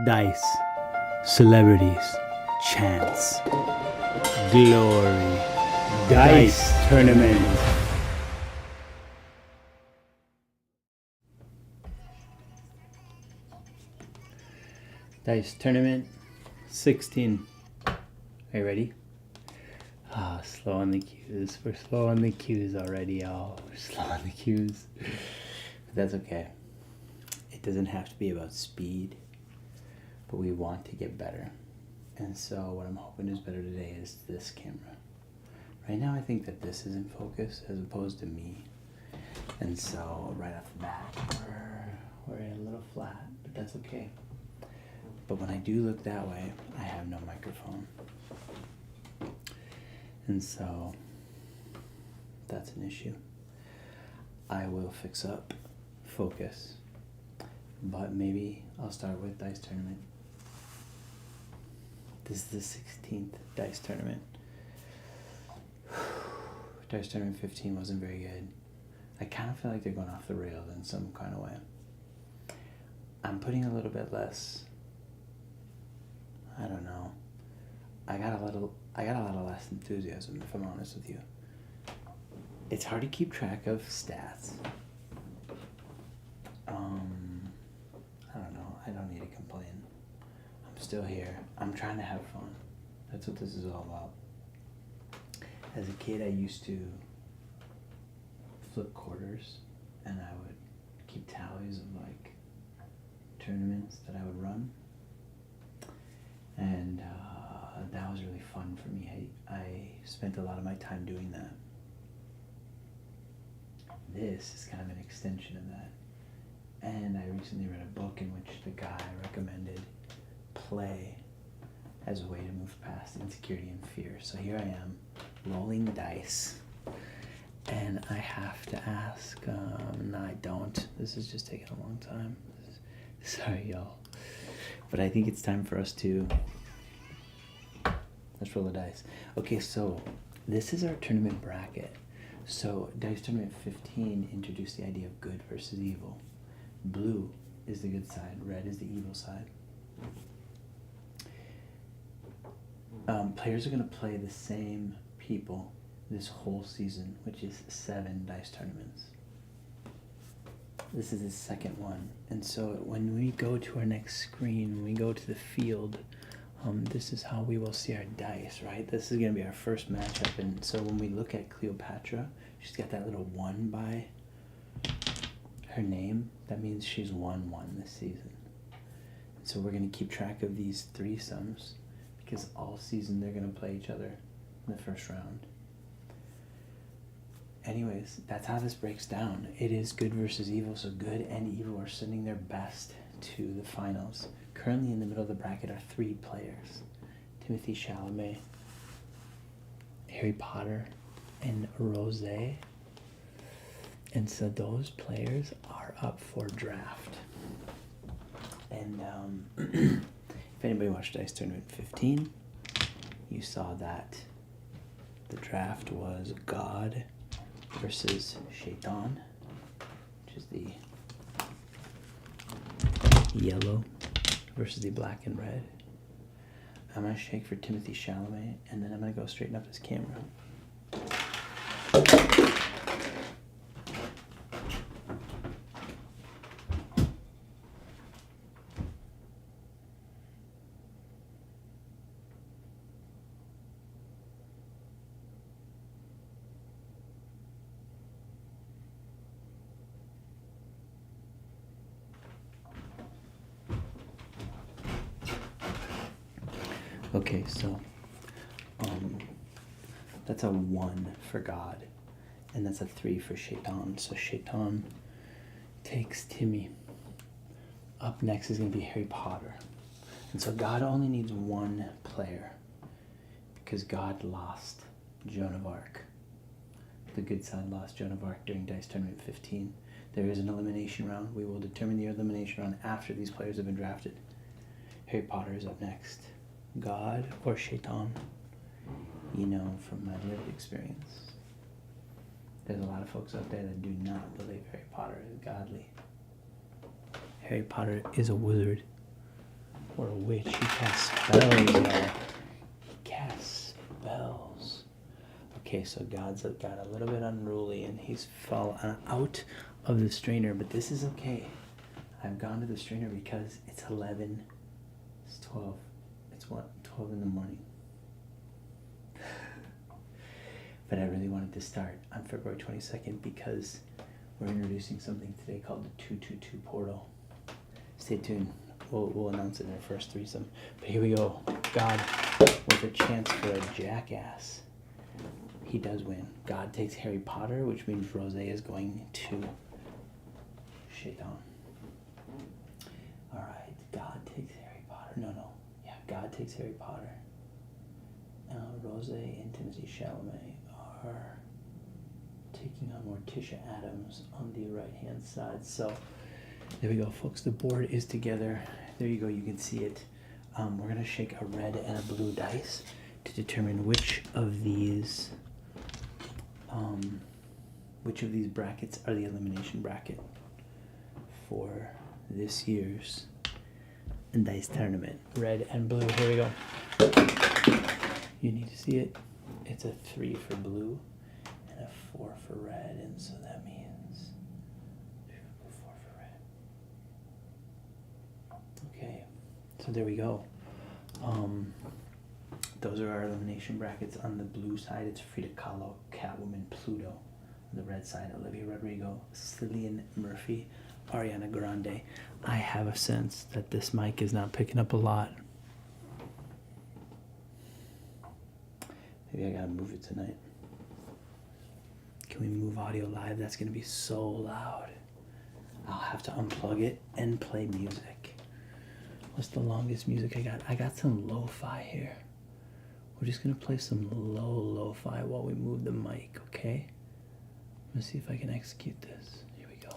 Dice, celebrities, chance, glory, dice tournament. Dice tournament 16. Are you ready? Slow on the cues. We're slow on the cues already, y'all. We're slow on the cues. But that's okay. It doesn't have to be about speed, but we want to get better. And so what I'm hoping is better today is this camera. Right now I think that this is in focus as opposed to me. And so right off the bat, we're in a little flat, but that's okay. But when I do look that way, I have no microphone. And so that's an issue. I will fix up focus, but maybe I'll start with Dice Tournament. This is the 16th Dice Tournament. Dice Tournament 15 wasn't very good. I kind of feel like they're going off the rails in some kind of way. I'm putting a little bit less, I don't know. I got a lot of less enthusiasm, if I'm honest with you. It's hard to keep track of stats. I don't know. I don't need to complain. I'm still here. I'm trying to have fun. That's what this is all about. As a kid, I used to flip quarters, and I would keep tallies of like tournaments that I would run. And that was really fun for me. I spent a lot of my time doing that. This is kind of an extension of that. And I recently read a book in which the guy recommended play as a way to move past insecurity and fear. So here I am, rolling dice. And I have to ask, no I don't. This is just taking a long time. Sorry y'all. But I think it's time for us to, let's roll the dice. Okay, so this is our tournament bracket. So Dice Tournament 15 introduced the idea of good versus evil. Blue is the good side, red is the evil side. Players are going to play the same people this whole season, which is 7 dice tournaments. This is the second one. And so when we go to our next screen, when we go to the field, this is how we will see our dice, right? This is going to be our first matchup. And so when we look at Cleopatra, she's got that little 1 by her name. That means she's won 1 this season. And so we're going to keep track of these threesomes because all season they're going to play each other in the first round. Anyways, that's how this breaks down. It is good versus evil, so good and evil are sending their best to the finals. Currently in the middle of the bracket are 3 players. Timothée Chalamet, Harry Potter, and Rosé. And so those players are up for draft. And if anybody watched Dice Tournament 15, you saw that the draft was God versus Shaitan, which is the yellow versus the black and red. I'm going to shake for Timothée Chalamet, and then I'm going to go straighten up his camera. Okay, so that's a 1 for God, and that's a 3 for Shaitan. So Shaitan takes Timmy. Up next is going to be Harry Potter. And so God only needs 1 player because God lost Joan of Arc. The good side lost Joan of Arc during Dice Tournament 15. There is an elimination round. We will determine the elimination round after these players have been drafted. Harry Potter is up next. God or Shaitan? You know from my lived experience, there's a lot of folks out there that do not believe Harry Potter is godly. Harry Potter is a wizard. Or a witch. He casts spells, y'all. He casts spells. Okay, so God's got a little bit unruly and he's fallen out of the strainer, but this is okay. I've gone to the strainer because it's 11. It's 12. It's what? 12 in the morning. But I really wanted to start on February 22nd because we're introducing something today called the 222 portal. Stay tuned. We'll announce it in our first threesome. But here we go. God with a chance for a jackass. He does win. God takes Harry Potter, which means Rose is going to Shaitan. Alright, God takes Harry Potter. No. Yeah, God takes Harry Potter. Rose and Timothy Chalamet are taking on Morticia Adams on the right-hand side. So, there we go, folks. The board is together. There you go. You can see it. We're going to shake a red and a blue dice to determine which of these brackets are the elimination bracket for this year's dice tournament. Red and blue. Here we go. You need to see it. It's a 3 for blue and a 4 for red, and so that means 3 for blue, 4 for red. Okay, so there we go. Those are our elimination brackets. On the blue side, it's Frida Kahlo, Catwoman, Pluto. On the red side, Olivia Rodrigo, Cillian Murphy, Ariana Grande. I have a sense that this mic is not picking up a lot. Maybe I gotta move it tonight. Can we move audio live? That's gonna be so loud. I'll have to unplug it and play music. What's the longest music I got? I got some lo-fi here. We're just gonna play some lo-fi while we move the mic, okay? Let's see if I can execute this. Here we go.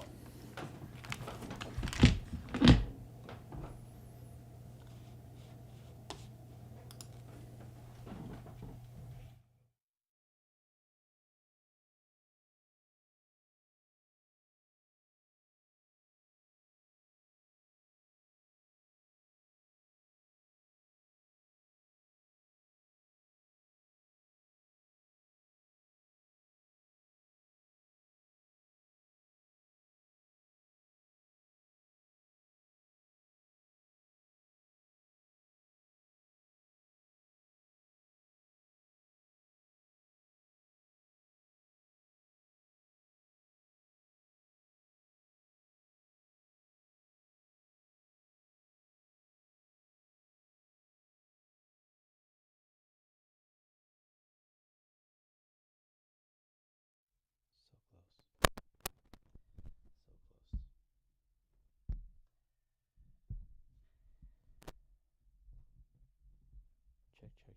So close.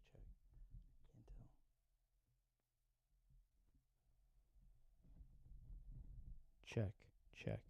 So close. Check. Can't tell.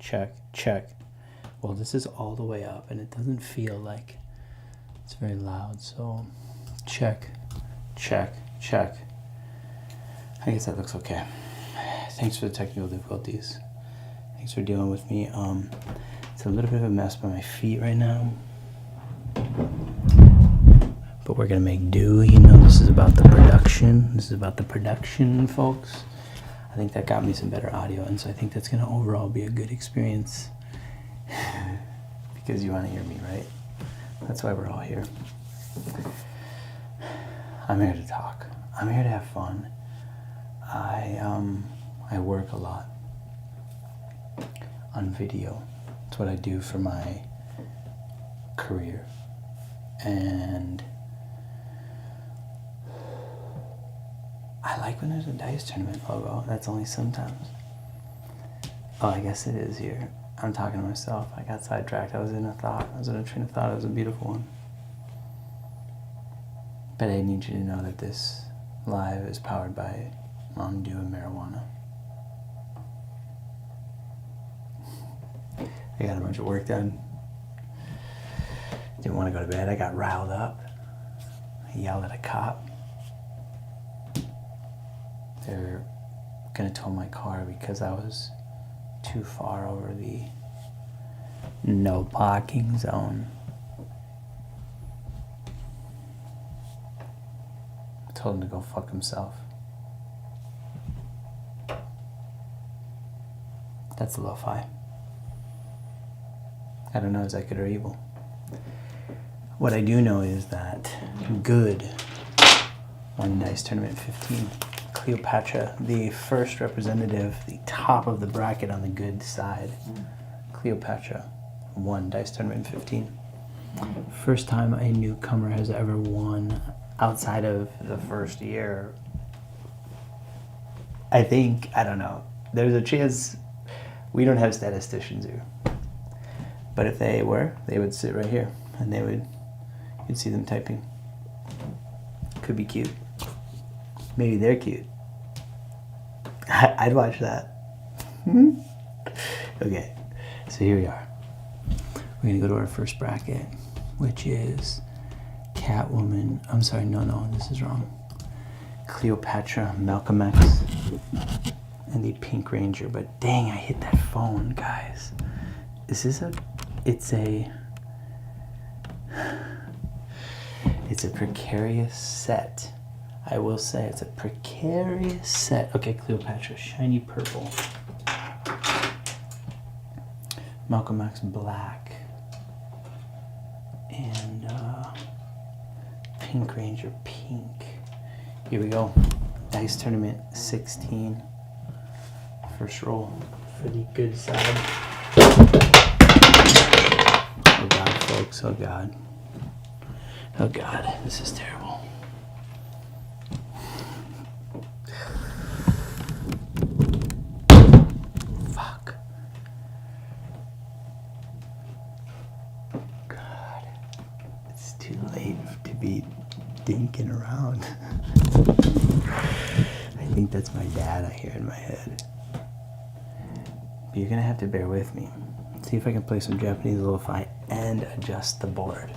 Check. Check. Well, this is all the way up and it doesn't feel like it's very loud, so check. I guess that looks okay. Thanks for the technical difficulties. Thanks for dealing with me. It's a little bit of a mess by my feet right now, but we're gonna make do. You know, this is about the production. Folks. I think that got me some better audio, and so I think that's gonna overall be a good experience. Because you want to hear me, right? That's why we're all here. I'm here to talk. I'm here to have fun. I work a lot on video. It's what I do for my career. And I like when there's a dice tournament logo. That's only sometimes. Oh, I guess it is here. I'm talking to myself. I got sidetracked. I was in a train of thought. It was a beautiful one. But I need you to know that this live is powered by Mountain Dew and marijuana. I got a bunch of work done. Didn't want to go to bed. I got riled up. I yelled at a cop. They're gonna tow my car because I was too far over the no parking zone. I told him to go fuck himself. That's a lo-fi. I don't know, is that good or evil? What I do know is that good won Dice Tournament 15. Cleopatra, the first representative, the top of the bracket on the good side. Cleopatra won Dice Tournament 15. First time a newcomer has ever won outside of the first year. I think, I don't know, there's a chance. We don't have statisticians here. But if they were, they would sit right here and you'd see them typing. Could be cute. Maybe they're cute. I'd watch that. Okay, so here we are. We're gonna go to our first bracket, which is Catwoman. I'm sorry, no, this is wrong. Cleopatra, Malcolm X, and the Pink Ranger. But dang, I hit that phone, guys. It's a precarious set. I will say it's a precarious set. Okay, Cleopatra, shiny purple. Malcolm X, black. And Pink Ranger, pink. Here we go. Dice Tournament 16. First roll for the good side. Oh God, folks, oh God. Oh God, this is terrible. Fuck. God, it's too late to be dinking around. I think that's my dad I hear in my head. But you're gonna have to bear with me. See if I can play some Japanese lo-fi and adjust the board.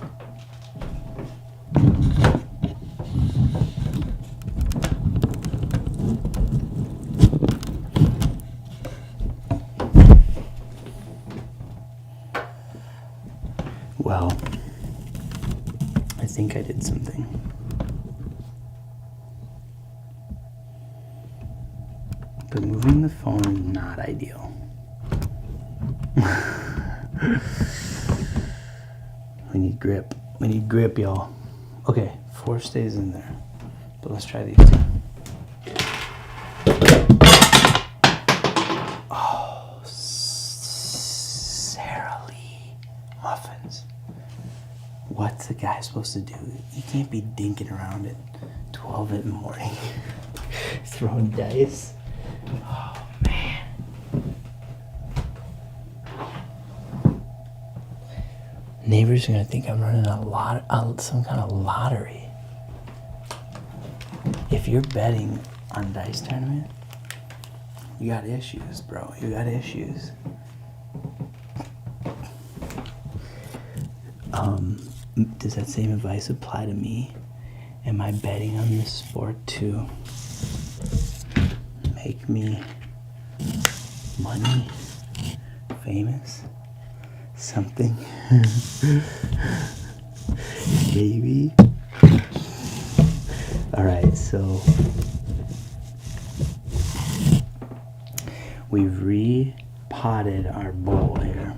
Well, I think I did something. But moving the phone is not ideal. We need grip. We need grip, y'all. Okay, 4 stays in there. But let's try these two. Oh, Sara Lee muffins. What's a guy supposed to do? You can't be dinking around at 12 in the morning. Throwing dice. Oh, man. Neighbors are gonna think I'm running some kind of lottery. If you're betting on Dice Tournament, you got issues, bro. You got issues. Does that same advice apply to me? Am I betting on this sport to make me money, famous, something? Maybe. All right, so we've repotted our bowl here.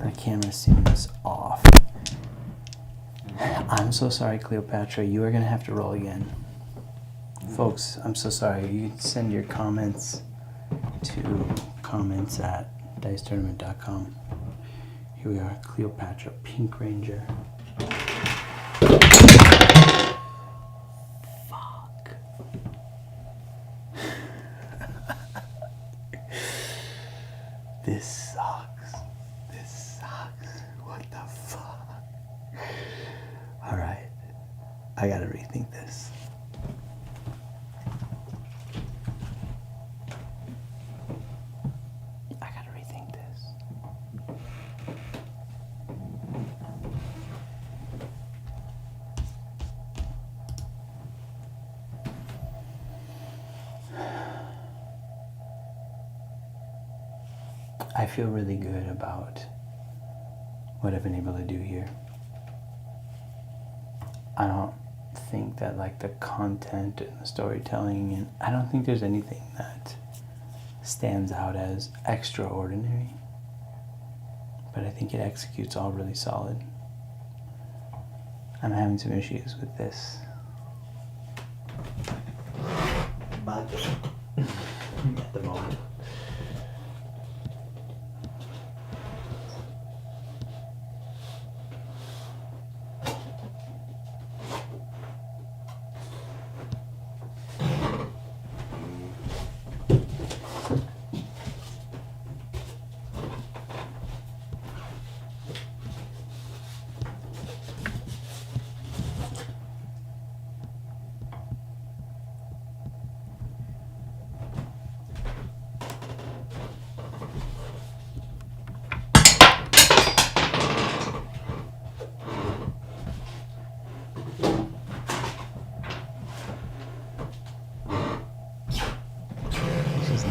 The camera's seeing this off. I'm so sorry, Cleopatra. You are gonna have to roll again. Folks, I'm so sorry. You can send your comments to comments@dicetournament.com. Here we are, Cleopatra, Pink Ranger. Fuck. This sucks. This sucks. What the fuck? Alright. I gotta rethink this. I feel really good about what I've been able to do here. I don't think that like the content and the storytelling, and I don't think there's anything that stands out as extraordinary, but I think it executes all really solid. I'm having some issues with this bucket at the moment.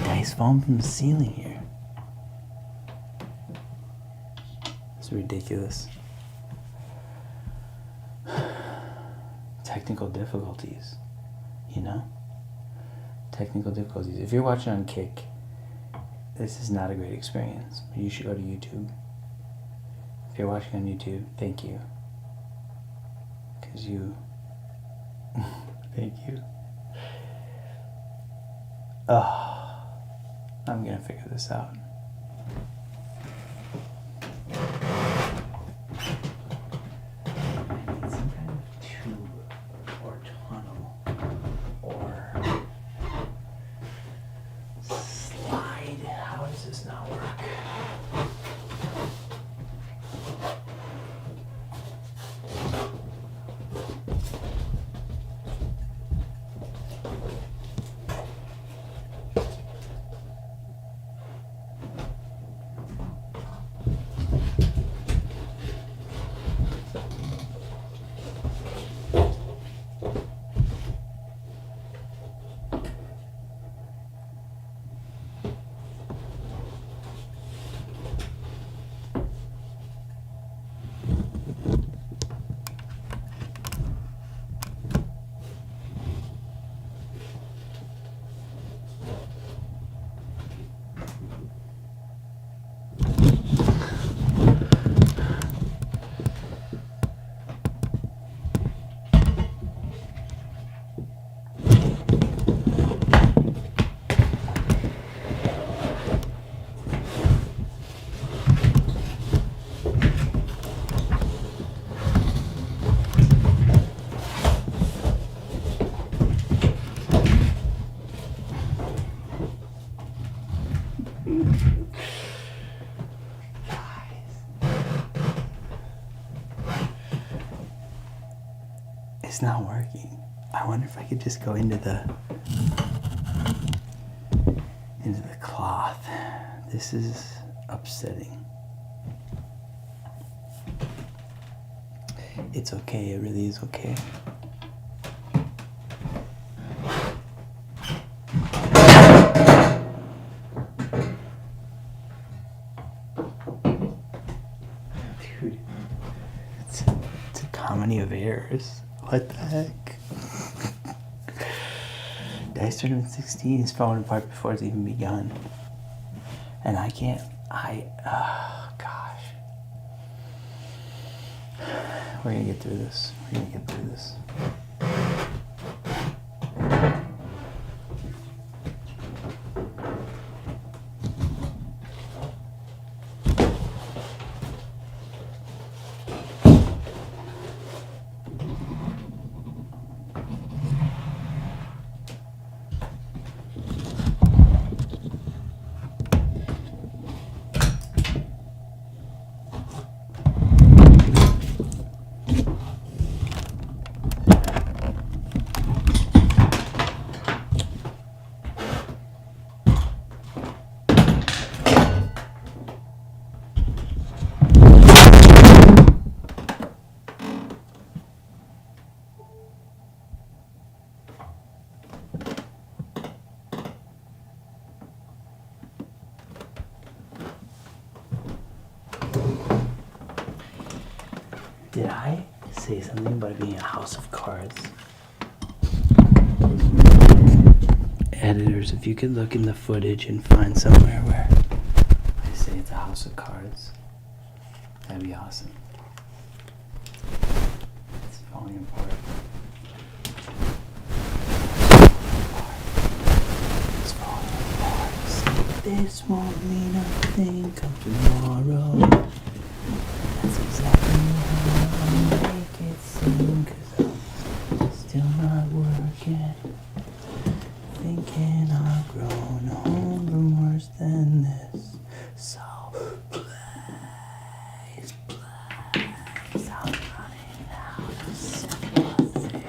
Dice falling from the ceiling here. It's ridiculous. Technical difficulties, you know? Technical difficulties. If you're watching on Kick, this is not a great experience. You should go to YouTube. If you're watching on YouTube, thank you. Because you... thank you. Oh. I'm gonna figure this out. I need some kind of tube or tunnel or slide. How does this not work? It's not working. I wonder if I could just go into the cloth. This is upsetting. It's okay, it really is okay. Dude, it's a comedy of errors. What the heck? Dice Tournament 16 is falling apart before it's even begun. And I can't, gosh. We're gonna get through this. We're gonna get through this. Did I say something about it being a house of cards? Editors, if you could look in the footage and find somewhere where I say it's a house of cards, that'd be awesome. It's falling apart. It's falling apart. This won't mean a thing come tomorrow. That's exactly how I make it seem, 'cause I'm still not working. Thinking I've grown old and worse than this. So please, I'm running out of sympathy.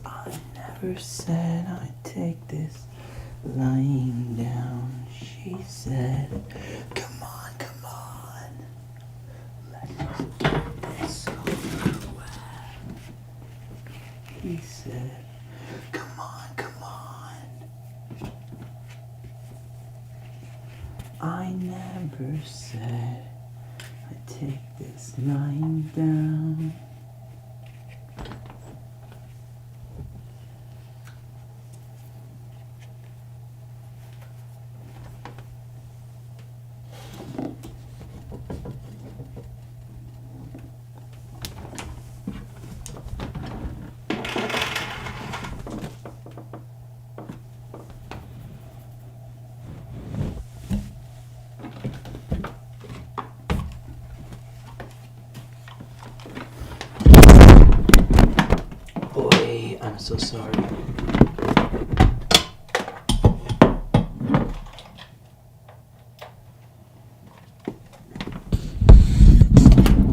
I never said I'd take this lying down. She said, come on, let's get this over with. He said, come on. I never said I'd take this lying down. Boy, I'm so sorry.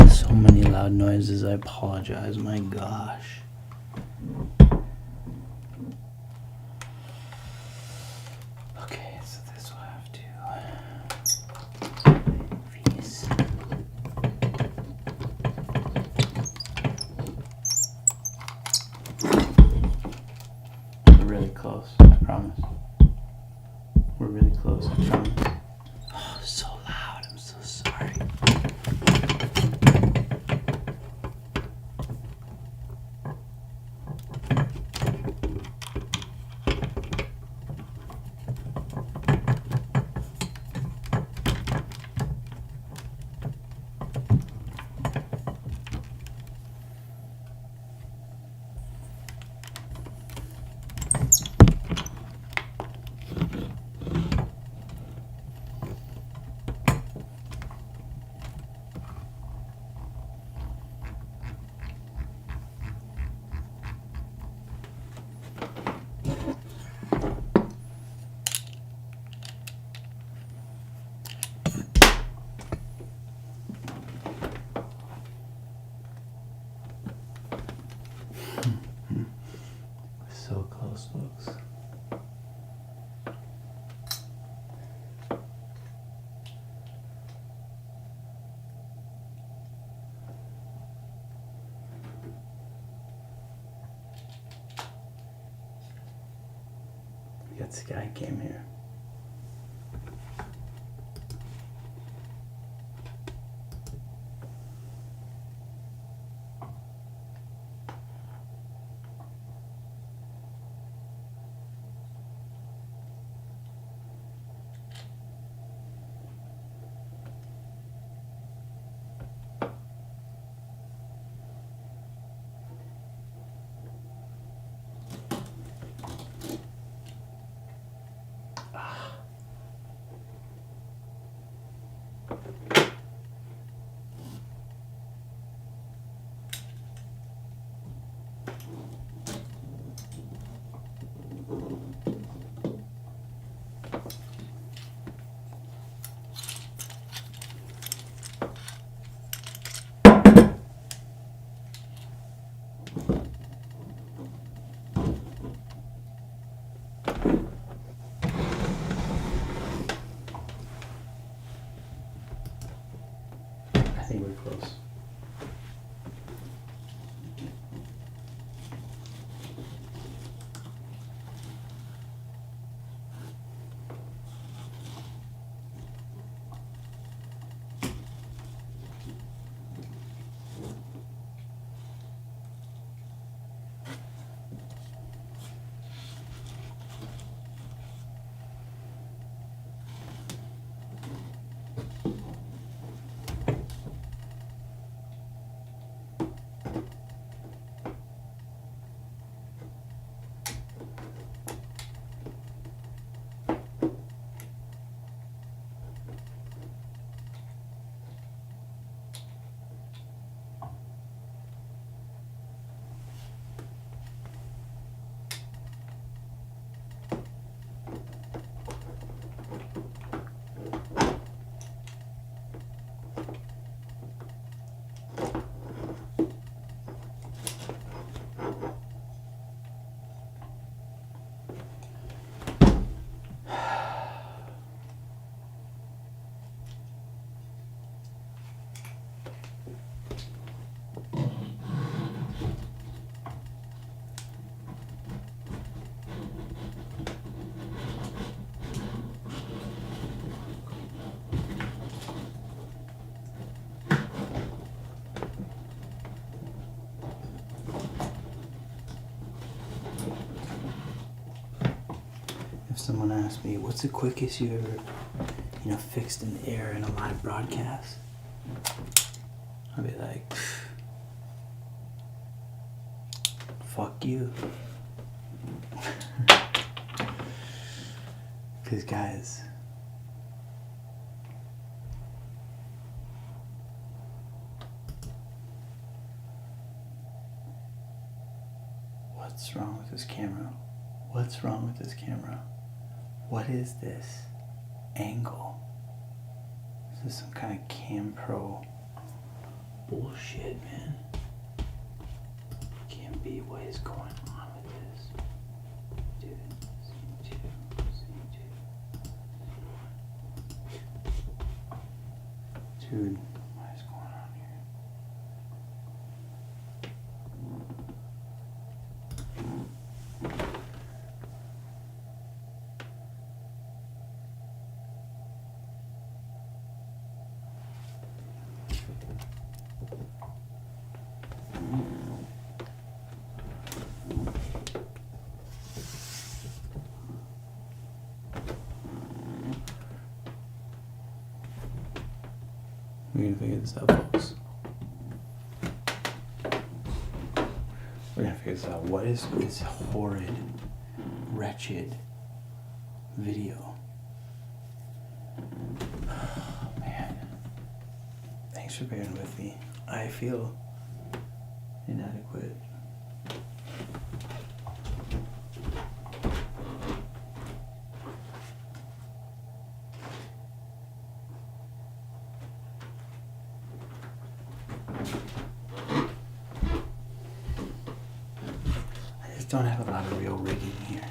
So many loud noises, I apologize, my gosh. Okay, so this will have to these. We're really close, I promise. We're really close, I promise. Oh, so loud, I'm so sorry. So close, folks. We got Sky Cam here. I think we're close. someone asked me, what's the quickest you ever, fixed an error in a live broadcast? I'd be like, fuck you. Because guys, what's wrong with this camera? What's wrong with this camera? What is this angle? This is some kind of Cam Pro bullshit, man. Can't be what is going on with this. Dude, scene 2. Dude, what is going on here? We're gonna figure this out, folks. We're gonna figure this out. What is this horrid, wretched video? Oh, man. Thanks for bearing with me. I feel inadequate. Don't have a lot of real rigging here.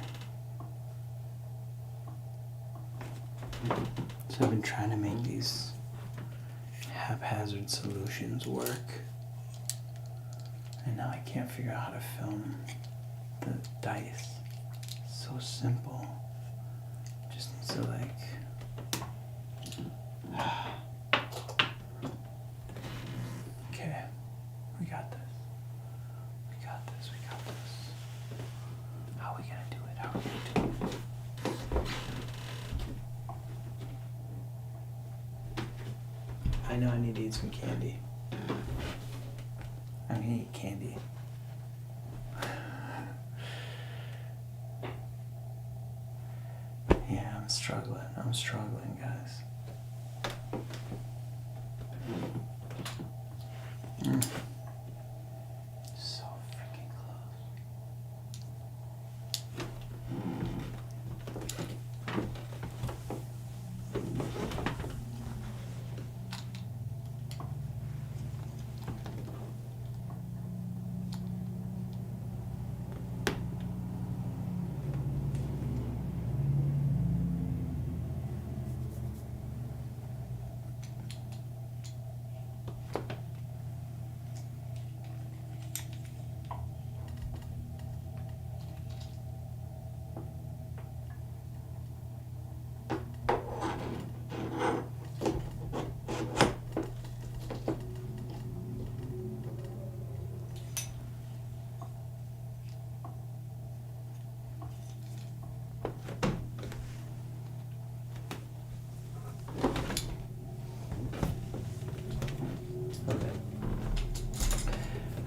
So I've been trying to make these haphazard solutions work. And now I can't figure out how to film the dice. It's so simple. Just needs to okay. We got this. We got this. We got this. How are we gonna do it? How are we gonna do it? I know I need to eat some candy. I'm gonna eat candy. Yeah, I'm struggling. I'm struggling, guys. So freaking close.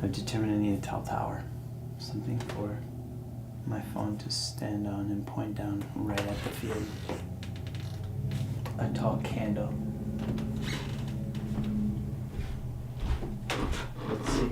I've determined I need a tall tower. Something for my phone to stand on and point down right at the field. A tall candle. Let's see.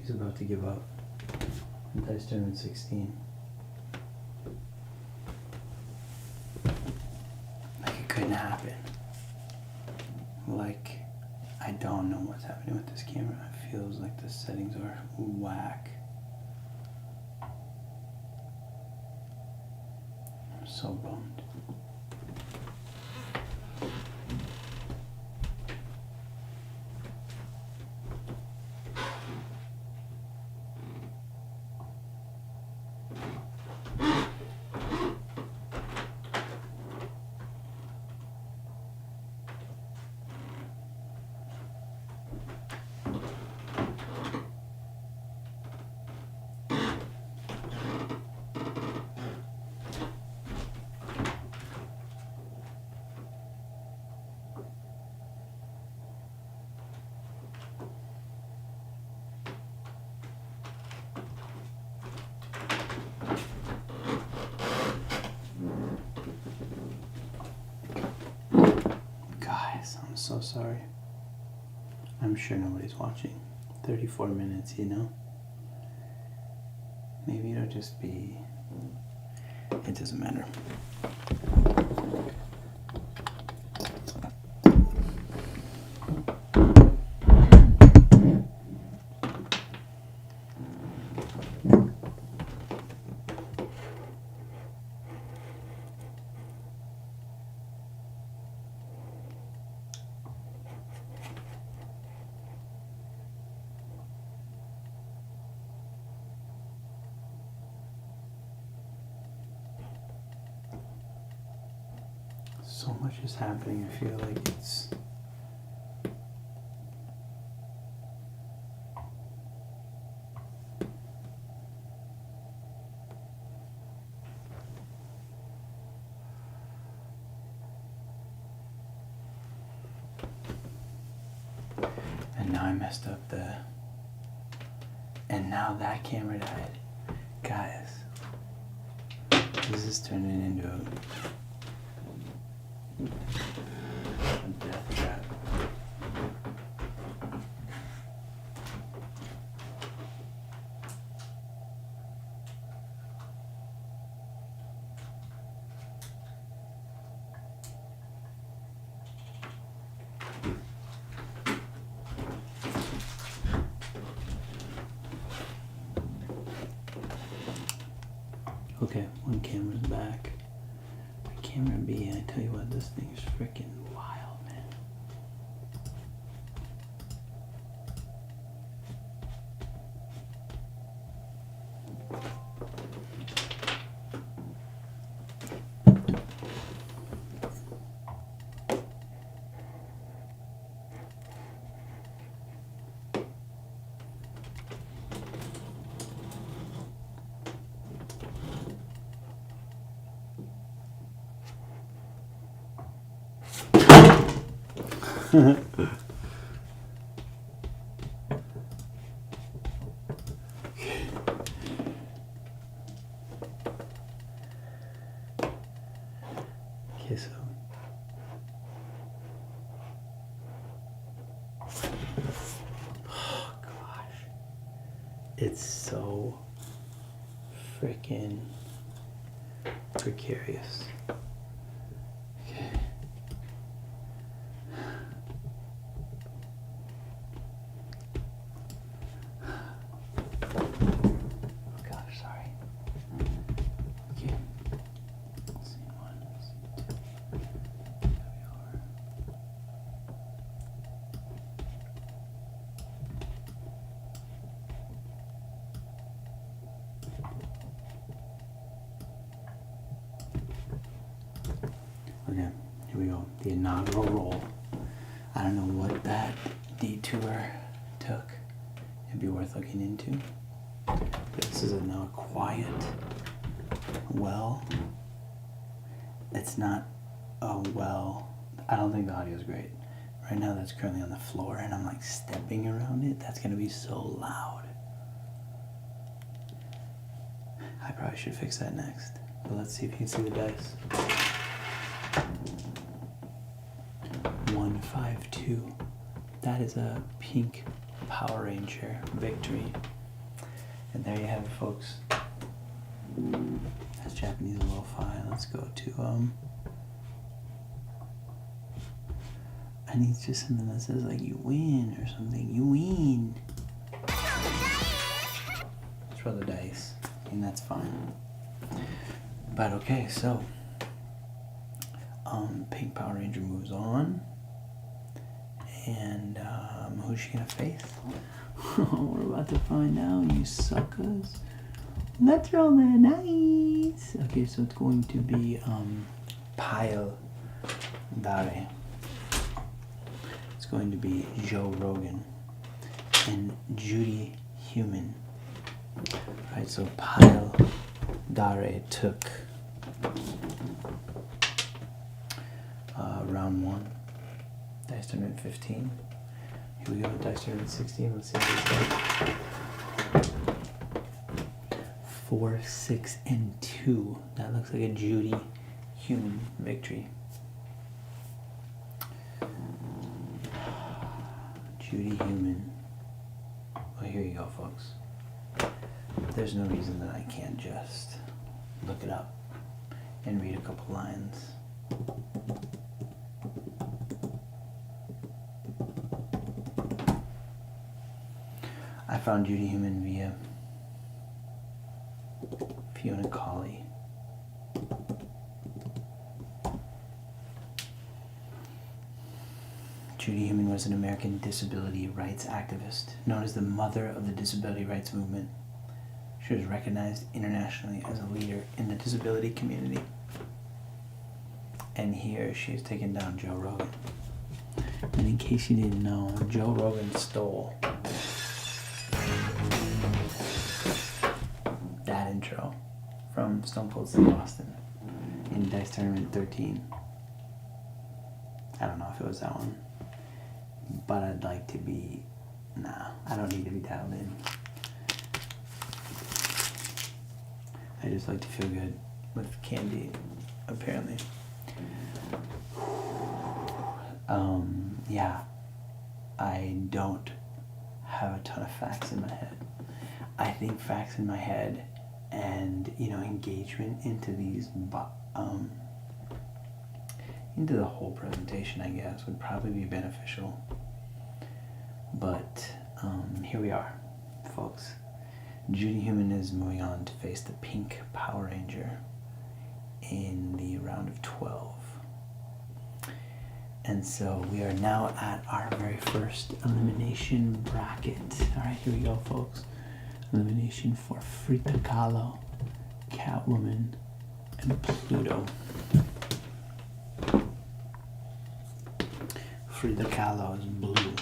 He's about to give up. And dice tournament 16. Like it couldn't happen. Like, I don't know what's happening with this camera. It feels like the settings are whack. I'm so bummed. I'm so sorry. I'm sure nobody's watching. 34 minutes, you know? Maybe it'll just be... It doesn't matter. So much is happening, I feel like it's... And now I messed up the... And now that camera died. Guys, this is turning into a death trap. Okay, one camera's back. Camera B, I tell you what, this thing is freaking wild, man. Okay, so oh gosh, it's so freaking precarious. Okay. Okay, here we go. The inaugural roll. I don't know what that detour took. It'd be worth looking into. But this is now a quiet well. It's not a well. I don't think the audio is great. Right now that's currently on the floor and I'm like stepping around it. That's gonna be so loud. I probably should fix that next. But let's see if you can see the dice. 1, 5, 2. That is a pink Power Ranger victory. And there you have it, folks. That's Japanese lo-fi. Let's go to I need just something that says like you win or something. You win. Let's roll the dice. And that's fine. But okay, so Pink Power Ranger moves on. And who's she gonna face? We're about to find out, you suckers. Let's roll the dice. Okay, so it's going to be Pile Dare. It's going to be Joe Rogan and Judy Human. Alright, so Pile Dare took round 1. Dice tournament 15. Here we go, dice tournament 16. Let's see what this does. 4, 6, and 2. That looks like a Judy Human victory. Judy Human. Well, here you go, folks. There's no reason that I can't just look it up and read a couple lines. I found Judy Human via Fiona Colley. Judy Human was an American disability rights activist, known as the mother of the disability rights movement. She was recognized internationally as a leader in the disability community. And here she has taken down Joe Rogan. And in case you didn't know, Joe Rogan stole that intro from Stone Cold Steve Austin in Dice Tournament 13. I don't know if it was that one, but I'd like to be, nah, I don't need to be dialed in. I just like to feel good with candy, apparently. Yeah, I don't have a ton of facts in my head. I think facts in my head and, engagement into these, into the whole presentation, I guess, would probably be beneficial. But here we are, folks. Judy Human is moving on to face the Pink Power Ranger in the round of 12. And so we are now at our very first elimination bracket. All right, here we go, folks. Elimination for Frida Kahlo, Catwoman, and Pluto. Frida Kahlo is blue.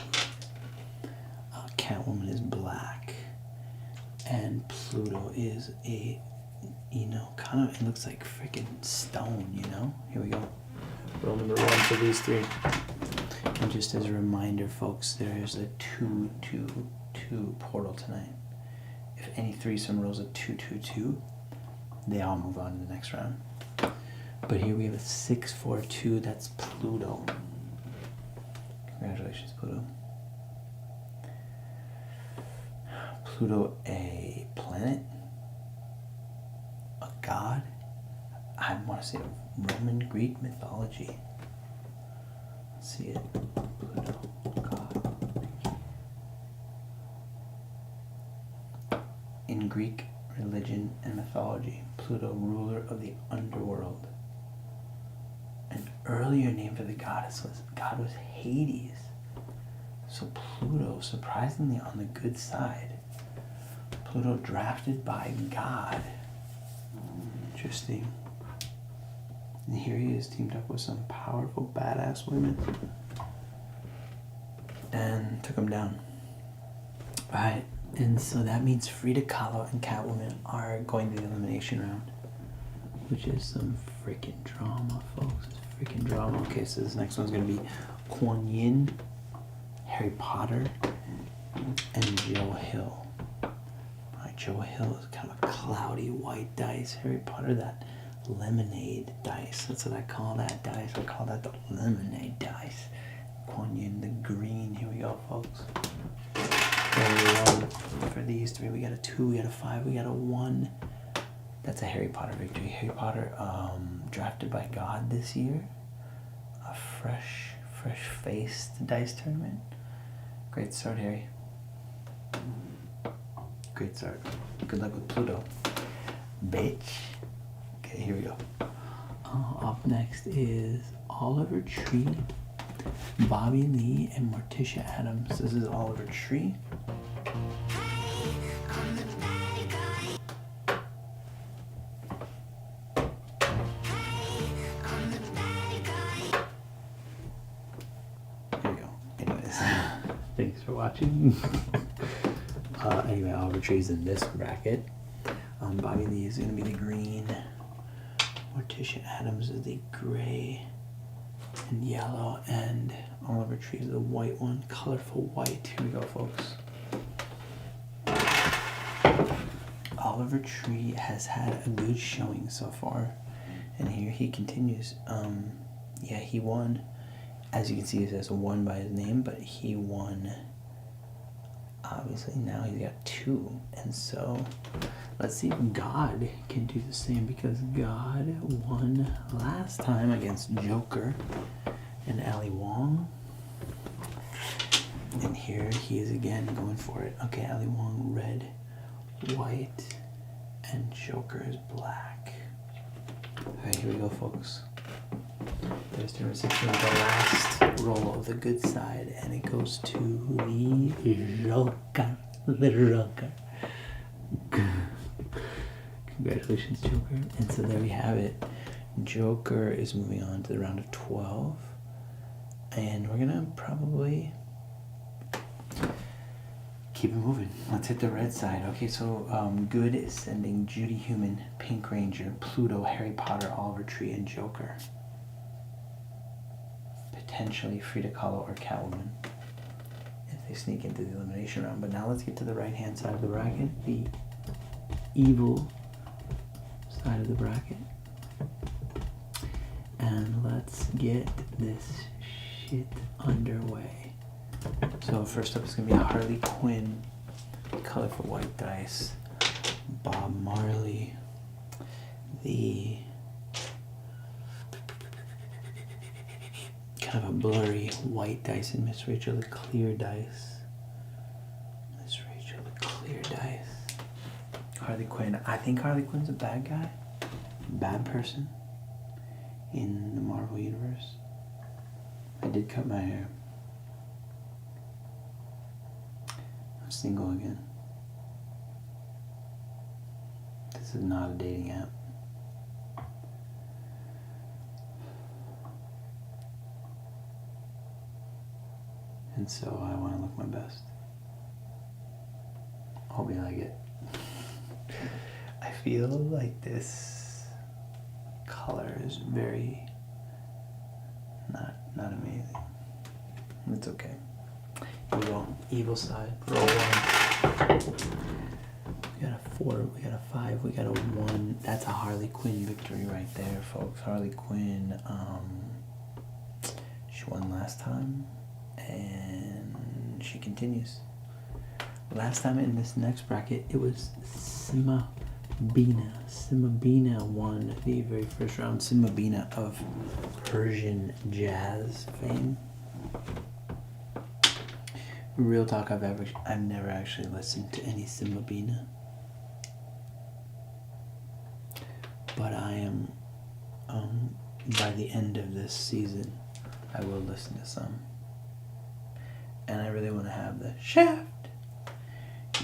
Catwoman is black. And Pluto is a, kind of, it looks like freaking stone, Here we go. Roll number 1 for these 3. And just as a reminder, folks, there is a 2-2-2 portal tonight. If any threesome rolls a 2-2-2, they all move on to the next round. But here we have a 6-4-2, that's Pluto. Congratulations, Pluto. Pluto, a planet? A god? I want to say Roman Greek mythology. Let's see it. Pluto, god. In Greek religion and mythology, Pluto, ruler of the underworld. An earlier name for the god was Hades. So Pluto, surprisingly on the good side. Pluto drafted by God. Interesting. And here he is teamed up with some powerful badass women. And took him down. Alright, and so that means Frida Kahlo and Catwoman are going to the elimination round. Which is some freaking drama, folks. Freaking drama. Okay, so this next one's going to be Kuan Yin, Harry Potter, and Joe Hill. Alright, Joe Hill is kind of a cloudy white dice. Harry Potter, that lemonade dice. That's what I call that dice. I call that the lemonade dice. Kuan Yin, the green. Here we go, folks. For these three, we got a 2, we got a 5, we got a 1. That's a Harry Potter victory. Harry Potter, drafted by God this year. A fresh-faced dice tournament. Great start, Harry. Great start. Good luck with Pluto, bitch. Okay, here we go. Up next is Oliver Tree, Bobby Lee, and Morticia Adams. This is Oliver Tree. Here we go. Anyways, thanks for watching. Anyway, Oliver Tree's in this bracket. Bobby Lee is going to be the green. Morticia Adams is the gray and yellow, and Oliver Tree is the white one, colorful white. Here we go, folks. Oliver Tree has had a good showing so far, and here he continues. Yeah, he won. As you can see, it says 1 by his name, but he won. Obviously, now he's got 2, and so let's see if God can do the same, because God won last time against Joker and Ali Wong. And here he is again going for it. Okay, Ali Wong red, white, and Joker is black. Alright, here we go, folks. There's DT16, the last roll of the good side, and it goes to the Joker. The Joker. Congratulations, Joker. And so there we have it. Joker is moving on to the round of 12. And we're gonna probably keep it moving. Let's hit the red side. Okay, so Good is sending Judy Human, Pink Ranger, Pluto, Harry Potter, Oliver Tree, and Joker. Potentially Frida Kahlo or Catwoman if they sneak into the elimination round. But now let's get to the right-hand side of the bracket, the evil side of the bracket. And let's get this shit underway. So first up is going to be Harley Quinn, colorful white dice, Bob Marley, the kind of a blurry white dice, and Miss Rachel the clear dice. Miss Rachel the clear dice. Harley Quinn. I think Harley Quinn's a bad guy, bad person in the Marvel Universe. I did cut my hair. I'm single again. This is not a dating app. And so I want to look my best. Hope you like it. I feel like this color is very not amazing. It's okay. Here we go. Evil side. Roll 1. We got a 4. We got a 5. We got a 1. That's a Harley Quinn victory right there, folks. Harley Quinn. She won last time. And she continues. Last time in this next bracket, it was Simabina. Simabina won the very first round. Simabina of Persian jazz fame. Real talk, I've never actually listened to any Simabina, but I am by the end of this season, I will listen to some. And I really want to have the shaft.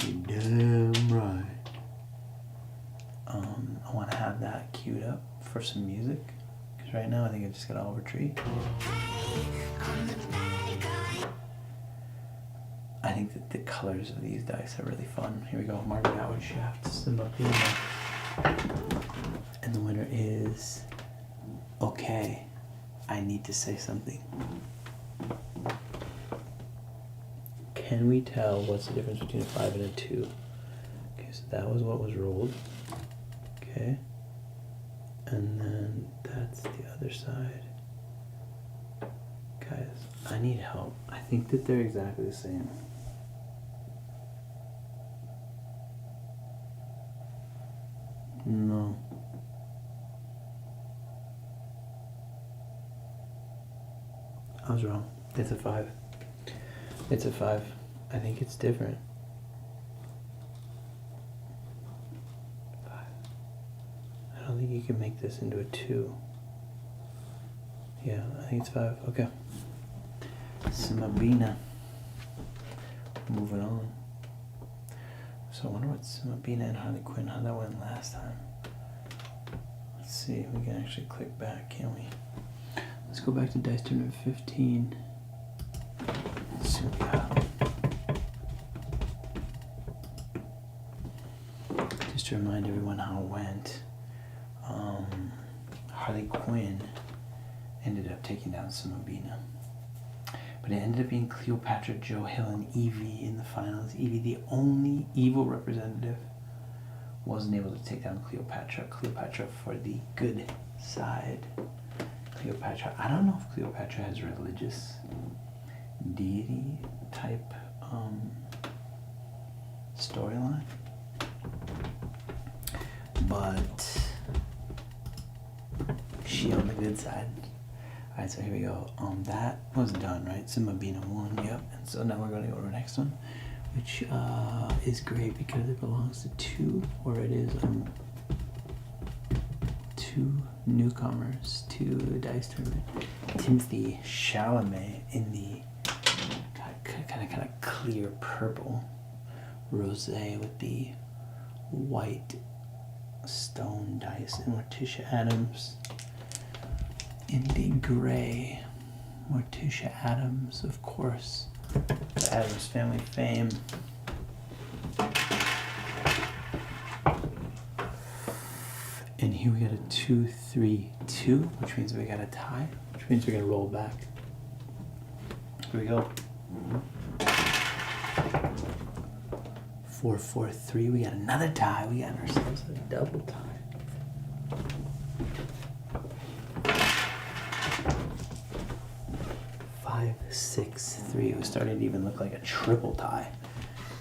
You damn right. I want to have that queued up for some music. Because right now I think I just got Oliver Tree. I think that the colors of these dice are really fun. Here we go. Margaret Atwood shaft. Simabina. And the winner is... Okay. I need to say something. Can we tell what's the difference between a 5 and a 2? Okay, so that was what was rolled. Okay. And then that's the other side. Guys, I need help. I think that they're exactly the same. I was wrong. It's a 5. It's a 5. I think it's different. 5. I don't think you can make this into a 2. Yeah, I think it's 5. Okay. Simabina. Moving on. So I wonder what Simabina and Harley Quinn, how that went last time. Let's see if we can actually click back, can't we? Let's go back to Dice Tournament 15. Let's see what we got. Just to remind everyone how it went, Harley Quinn ended up taking down Simabina. But it ended up being Cleopatra, Joe Hill, and Evie in the finals. Evie, the only evil representative, wasn't able to take down Cleopatra. Cleopatra for the good side. Cleopatra, I don't know if Cleopatra has religious deity type storyline, but she on the good side. Alright, so here we go. That was done, right? Simabina won, yep. And so now we're going to go to the next one, which is great because it belongs to 2, or it is 2 newcomers to the Dice Tournament. Timothy Chalamet in the kind of clear purple rosé with the white stone dice, and Morticia Addams in the gray. Morticia Addams, of course, the Addams Family fame. And here we got a 2-3-2, which means we got a tie, which means we're gonna roll back. Here we go. 4-4-3, we got another tie. We got ourselves a double tie. 5-6-3. It was starting to even look like a triple tie.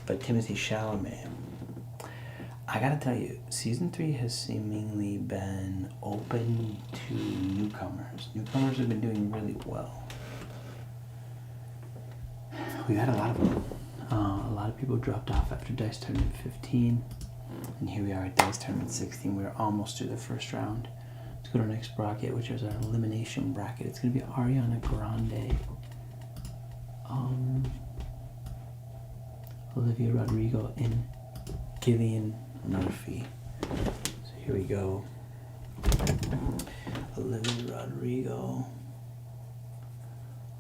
But Timothy Chalamet, I gotta tell you, season 3 has seemingly been open to newcomers. Newcomers have been doing really well. We got a lot of them. A lot of people dropped off after Dice Tournament 15. And here we are at Dice Tournament 16. We're almost through the first round. Let's go to our next bracket, which is our elimination bracket. It's going to be Ariana Grande, Olivia Rodrigo, and Cillian Murphy. So here we go. Olivia Rodrigo.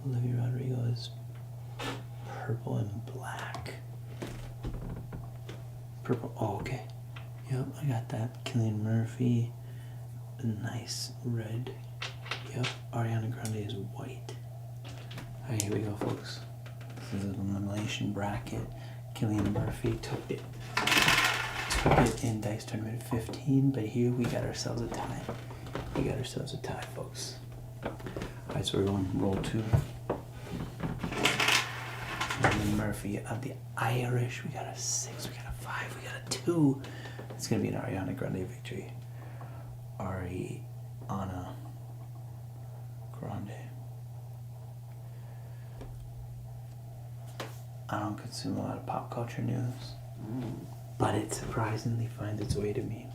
Olivia Rodrigo is purple and black. Purple, oh, okay. Yep, I got that. Cillian Murphy, a nice red. Yep, Ariana Grande is white. Alright, here we go, folks. This is an elimination bracket. Cillian Murphy took it in Dice Tournament 15, but here we got ourselves a tie. We got ourselves a tie, folks. Alright, so we're going roll 2. Cillian Murphy of the Irish. We got a 6, we got a 5, we got a 2. It's going to be an Ariana Grande victory. Ariana Grande. I don't consume a lot of pop culture news, but it surprisingly finds its way to me.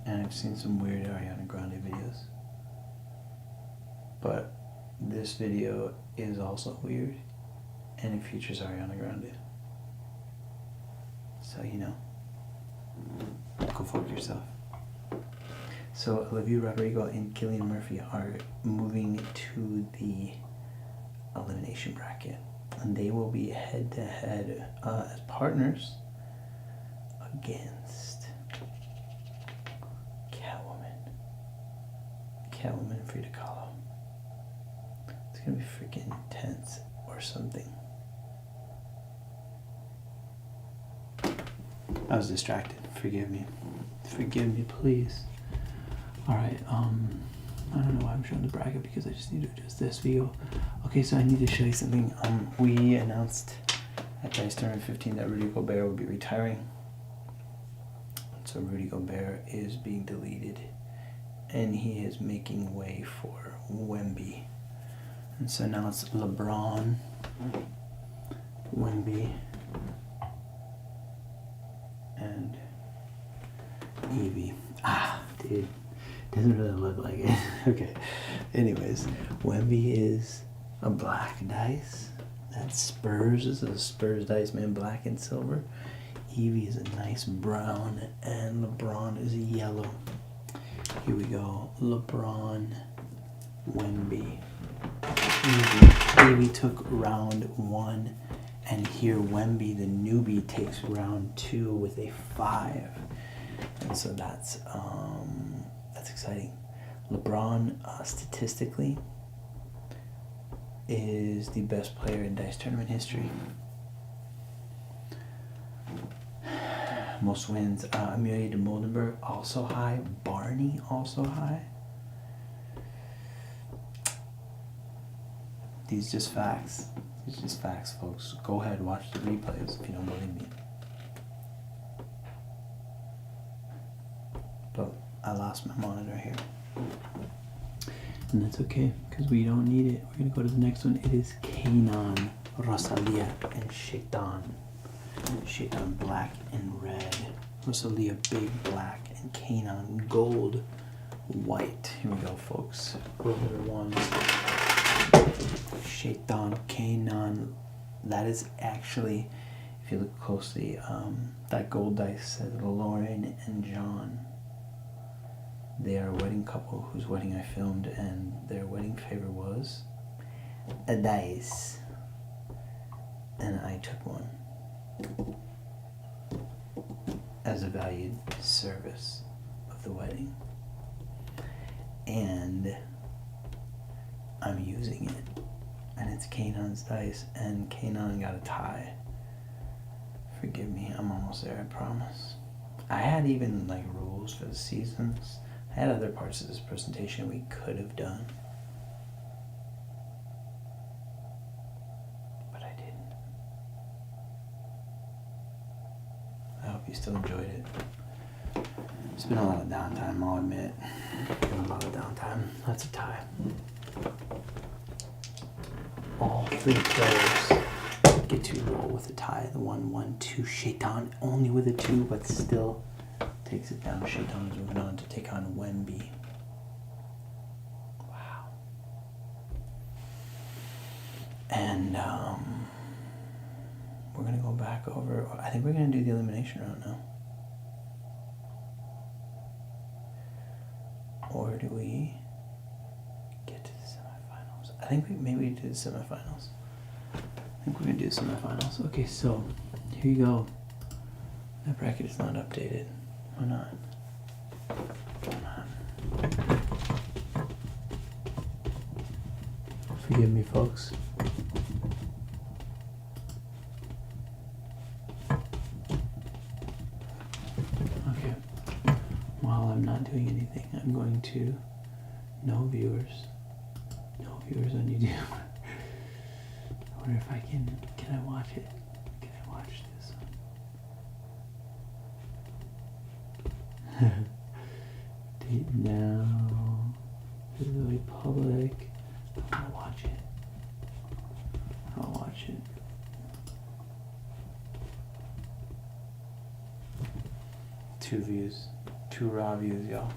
And I've seen some weird Ariana Grande videos. But this video is also weird, and it features Ariana Grande. So, you know, go fuck yourself. So Olivia Rodrigo and Cillian Murphy are moving to the elimination bracket, and they will be head-to-head as partners against Catwoman and Frida Kahlo. It's gonna be freaking intense or something. I was distracted. Forgive me. Forgive me, please. Alright, I don't know why I'm showing the bracket, because I just need to adjust this video. Okay, so I need to show you something. We announced at Dice Tournament 15 that Rudy Gobert will be retiring. So Rudy Gobert is being deleted and he is making way for Wemby. And so now it's LeBron, Wemby, and Evie. Ah, dude. Doesn't really look like it. Okay. Anyways, Wemby is a black dice. That Spurs is a Spurs dice, man, black and silver. Evie is a nice brown, and LeBron is a yellow. Here we go. LeBron, Wemby, Evie took round 1, and here Wemby, the newbie, takes round 2 with a 5, and so that's exciting. LeBron, statistically, is the best player in dice tournament history. Most wins. Amelia de Moldenberg also high. Barney also high. These just facts. These just facts, folks. Go ahead, watch the replays if you don't believe me. But I lost my monitor here. And that's okay, because we don't need it. We're going to go to the next one. It is Kanan, Rosalia, and Shaitan. Shaitan black and red. Rosalia big black, and Kanan gold, white. Here we go, folks. Go over the ones. Shaitan, Kanan. That is actually, if you look closely, that gold dice says Lauren and John. They are a wedding couple whose wedding I filmed, and their wedding favor was a dice. And I took one as a valued service of the wedding. And I'm using it. And it's Kanan's dice, and Kanan got a tie. Forgive me, I'm almost there, I promise. I had even like rules for the seasons. I had other parts of this presentation we could have done, but I didn't. I hope you still enjoyed it. It's been a lot of downtime, I'll admit. It's been a lot of downtime. That's a tie. All 3 players get to roll with a tie. The 1, 1, 2. Shaitan only with a 2, but still takes it down. Shaitan is moving on to take on Wemby. Wow. And we're going to go back over. I think we're going to do the elimination round now. Or do we get to the semifinals? I think maybe we do the semifinals. I think we're going to do the semifinals. Okay, so here you go. That bracket is not updated. Why not? Come on. Forgive me, folks. Okay. While I'm not doing anything, I'm going to no viewers on YouTube. I wonder if I can I watch it? Can I watch this one? Date now. Really public. I want to watch it. I'll watch it. Two views. 2 raw views, y'all.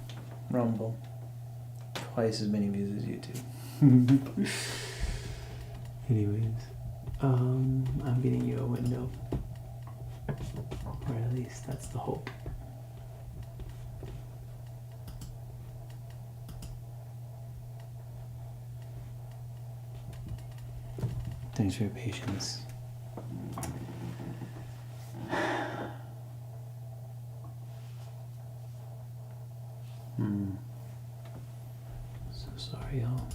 Rumble. Twice as many views as YouTube. Anyways. I'm getting you a window. Or at least that's the hope. Thanks for your patience. So sorry, y'all.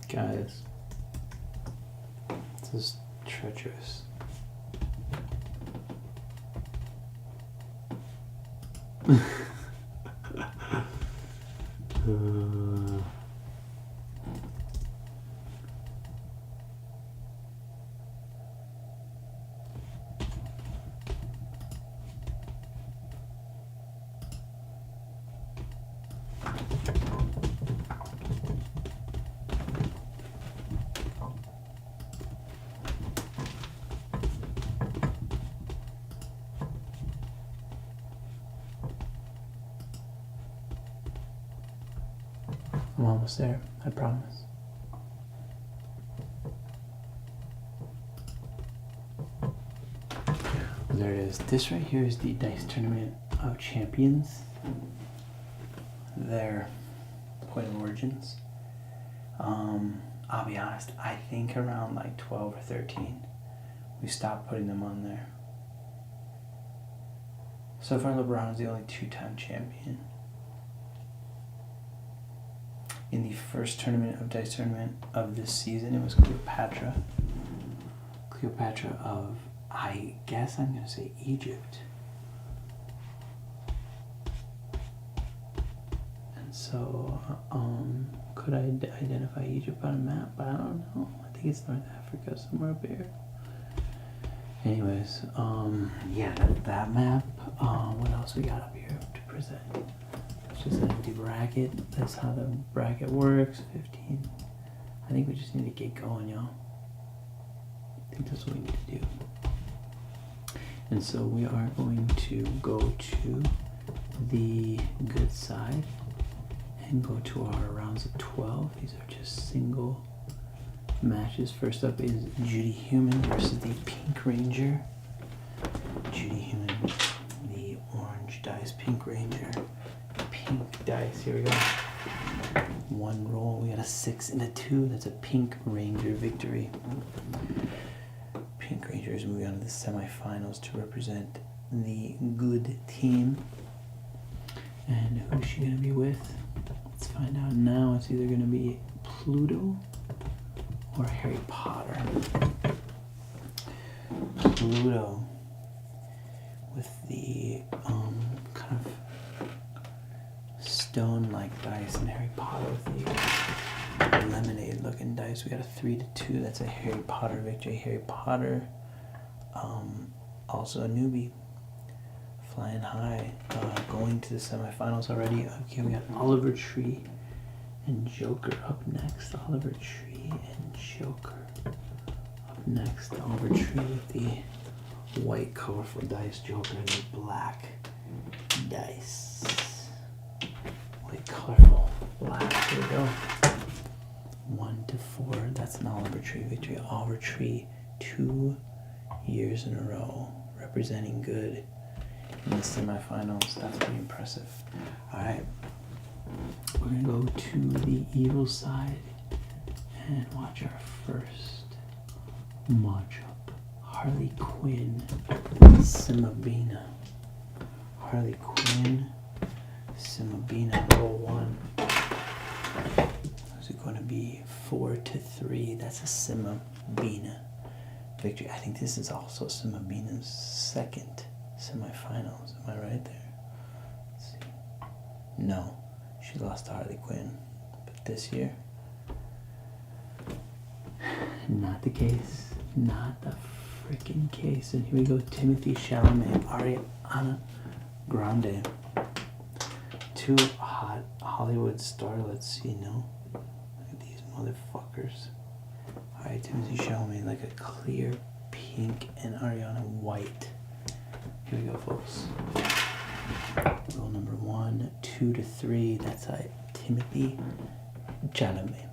Guys, this is treacherous. I'm almost there, I promise. There it is. This right here is the Dice Tournament of Champions. Their point of origins. I'll be honest, I think around like 12 or 13, we stopped putting them on there. So far, LeBron's the only two-time champion. In the first tournament of Dice Tournament of this season, it was Cleopatra. Cleopatra of, I guess I'm going to say Egypt. And so, could I identify Egypt on a map? I don't know. I think it's North Africa, somewhere up here. Anyways, yeah, that map. What else we got up here to present? It's just an empty bracket. That's how the bracket works. 15. I think we just need to get going, y'all. I think that's what we need to do. And so we are going to go to the good side and go to our rounds of 12. These are just single matches. First up is Judy Human versus the Pink Ranger. Judy Human, the orange dice, Pink Ranger. Pink dice, here we go. One roll, we got a 6 and a 2. That's a Pink Ranger victory. Pink Rangers moving on to the semifinals to represent the good team. And who's she gonna be with? Let's find out now. It's either gonna be Pluto or Harry Potter. Pluto with the kind of stone-like dice, and Harry Potter with the lemonade-looking dice. We got a 3 to 2. That's a Harry Potter victory. Harry Potter, also a newbie, flying high, going to the semifinals already. Okay, we got Oliver Tree and Joker up next. Oliver Tree and Joker up next. Oliver Tree with the white colorful dice, Joker and the black dice. White colorful black. Here we go. 1 to 4. That's an Oliver Tree victory. Oliver Tree 2 years in a row, representing good in the semifinals. That's pretty impressive. Alright. We're going to go to the evil side and watch our first matchup. Harley Quinn, Simabina. Harley Quinn, Simabina, roll 1. Is it going to be 4 to 3? That's a Simabina victory. I think this is also Simabina's second semifinals. Am I right there? Let's see. No, she lost to Harley Quinn. But this year, not the case. Not the freaking case. And here we go. Timothy Chalamet, Ariana Grande. 2 hot Hollywood starlets, you know. Look at these motherfuckers. Alright, Timothy Chalamet like a clear pink and Ariana white. Here we go, folks. Roll number 1, 2 to 3. That's Timothy Chalamet.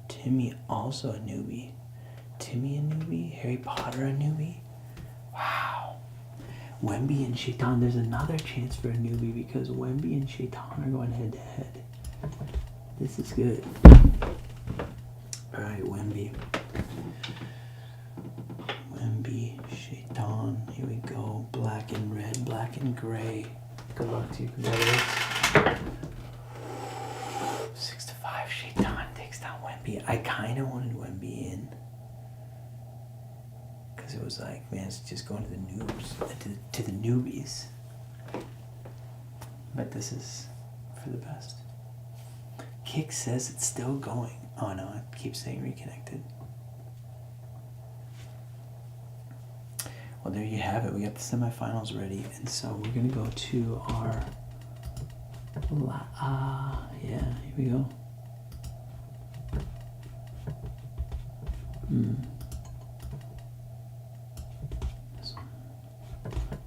Timmy also a newbie. Timmy a newbie? Harry Potter a newbie? Wow. Wemby and Shaitan. There's another chance for a newbie because Wemby and Shaitan are going head to head. This is good. Alright, Wemby. Wemby, Shaitan. Here we go. Black and red, black and gray. Good luck to you, competitors. 6 to 5. Shaitan takes down Wemby. I kind of wanted Wemby in. Because it was like, man, it's just going to the noobs. To the newbies. but this is for the best. Kick says it's still going. Oh no, it keeps saying reconnected. Well, there you have it. We got the semifinals ready, and so we're gonna go to our yeah, here we go.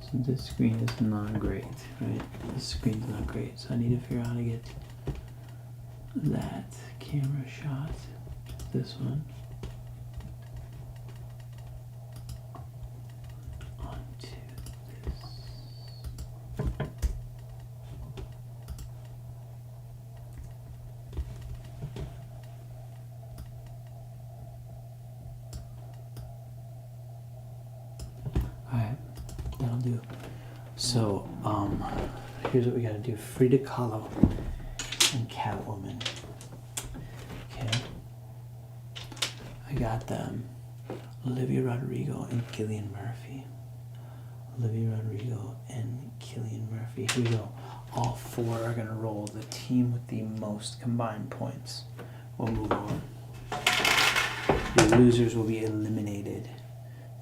So this screen is not great, right? This screen's not great, so I need to figure out how to get that camera shot. This one. Onto this. Alright, that'll do. So, here's what we gotta do. Frida Kahlo and Catwoman. Okay. I got them. Olivia Rodrigo and Cillian Murphy. Olivia Rodrigo and Cillian Murphy. Here we go. All four are gonna roll. The team with the most combined points will move on. The losers will be eliminated.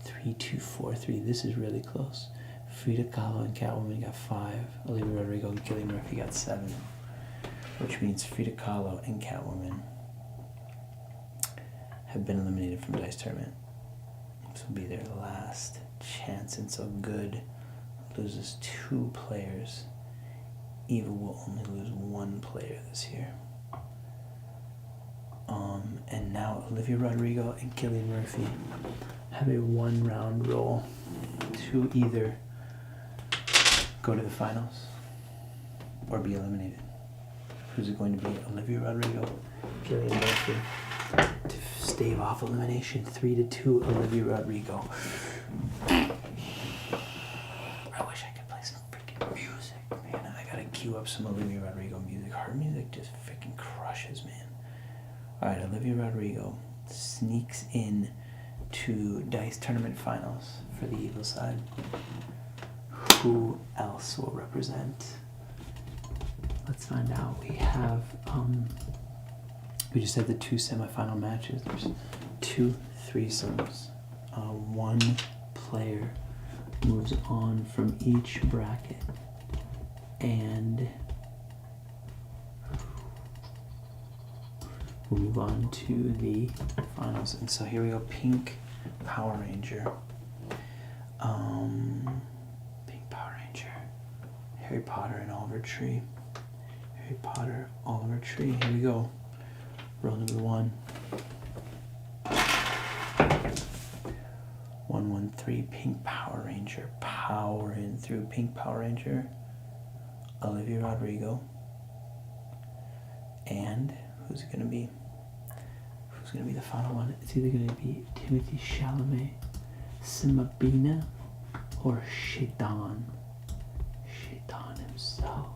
3, 2, 4, 3. This is really close. Frida Kahlo and Catwoman got 5. Olivia Rodrigo and Cillian Murphy got 7. Which means Frida Kahlo and Catwoman have been eliminated from Dice Tournament. This will be their last chance, and so Good loses 2 players. Evil will only lose 1 player this year. And now Olivia Rodrigo and Cillian Murphy have a 1-round roll to either go to the finals or be eliminated. Who's it going to be? Olivia Rodrigo, Cillian Murphy. To stave off elimination, 3-2, Olivia Rodrigo. I wish I could play some freaking music, man. I gotta cue up some Olivia Rodrigo music. Her music just freaking crushes, man. Alright, Olivia Rodrigo sneaks in to Dice Tournament Finals for the Evil side. Who else will represent? Let's find out. We have, we just had the 2 semifinal matches. There's 2 threesomes. 1 player moves on from each bracket. And we'll move on to the finals. And so here we go. Pink Power Ranger. Pink Power Ranger. Harry Potter and Oliver Tree. Harry Potter, Oliver Tree. Here we go. Roll number 1. 113. Pink Power Ranger. Powering through. Pink Power Ranger. Olivia Rodrigo. And who's it gonna be? Who's gonna be the final one? It's either gonna be Timothy Chalamet, Simabina, or Shaitan. Shaitan himself.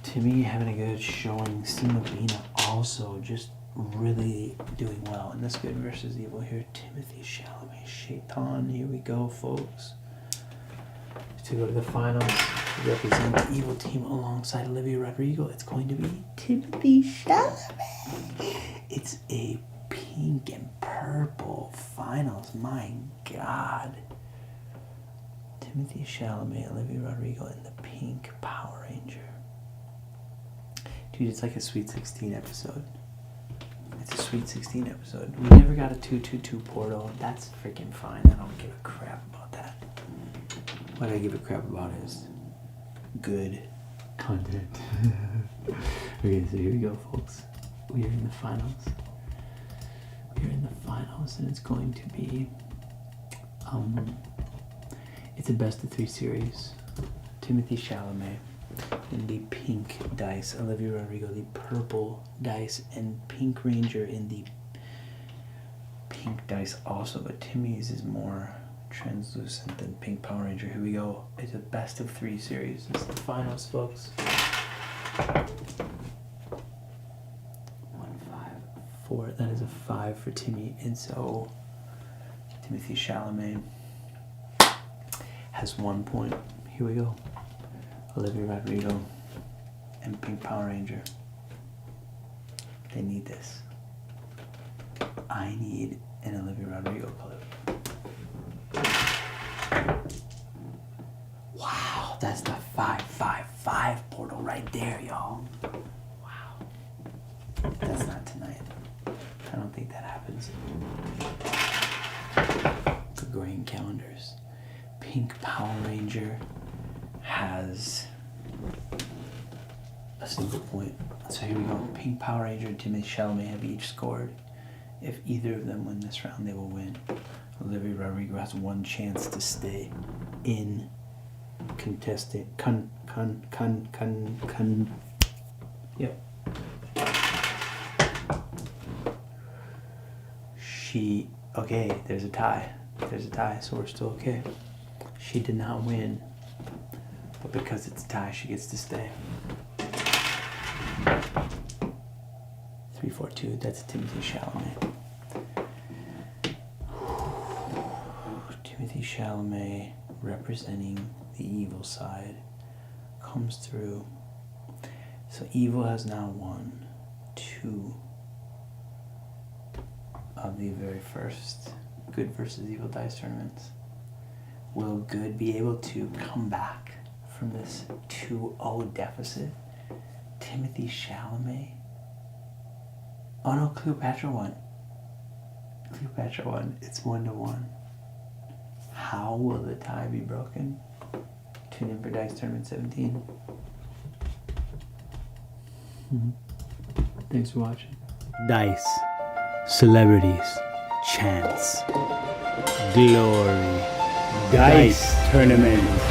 Timmy having a good showing. Simabina also just really doing well. And that's Good versus Evil here. Timothy Chalamet, Shaitan. Here we go, folks. To go to the finals, to represent the Evil team alongside Olivia Rodrigo, it's going to be Timothy Chalamet. It's a pink and purple finals. My God. Timothy Chalamet, Olivia Rodrigo, and the Pink Power Ranger. Dude, it's like a Sweet 16 episode. It's a Sweet 16 episode. We never got a 2-2-2 portal. That's freaking fine. I don't give a crap about that. What I give a crap about is good content. Okay, so here we go, folks. We are in the finals. We are in the finals, and it's going to be it's a best of 3 series. Timothy Chalamet in the pink dice, Olivia Rodrigo the purple dice, and Pink Ranger in the pink dice also, but Timmy's is more translucent than Pink Power Ranger. Here we go. It's a best of 3 series. It's the finals, folks. 1, 5, 4. That is a 5 for Timmy. And so Timothy Chalamet has 1 point. Here we go. Olivia Rodrigo and Pink Power Ranger. They need this. I need an Olivia Rodrigo clip. Wow, that's the 555 portal right there, y'all. Wow. That's not tonight. I don't think that happens. Gregorian calendars. Pink Power Ranger has a single point. So here we go. Pink Power Ranger and Timothée Chalamet have each scored. If either of them win this round, they will win. Olivia Rodrigo has one chance to stay in contestant. Yep. Okay, there's a tie. So we're still okay. She did not win, but because it's a tie, she gets to stay. 342, that's Timothée Chalamet. Timothée Chalamet, representing the evil side, comes through. So evil has now won 2 of the very first good versus evil dice tournaments. Will good be able to come back from this 2-0 deficit? Timothée Chalamet? Oh no, Cleopatra won. It's 1-1. How will the tie be broken? Tune in for Dice Tournament 17. Thanks for watching. Dice, celebrities, chance, glory, Dice Tournament.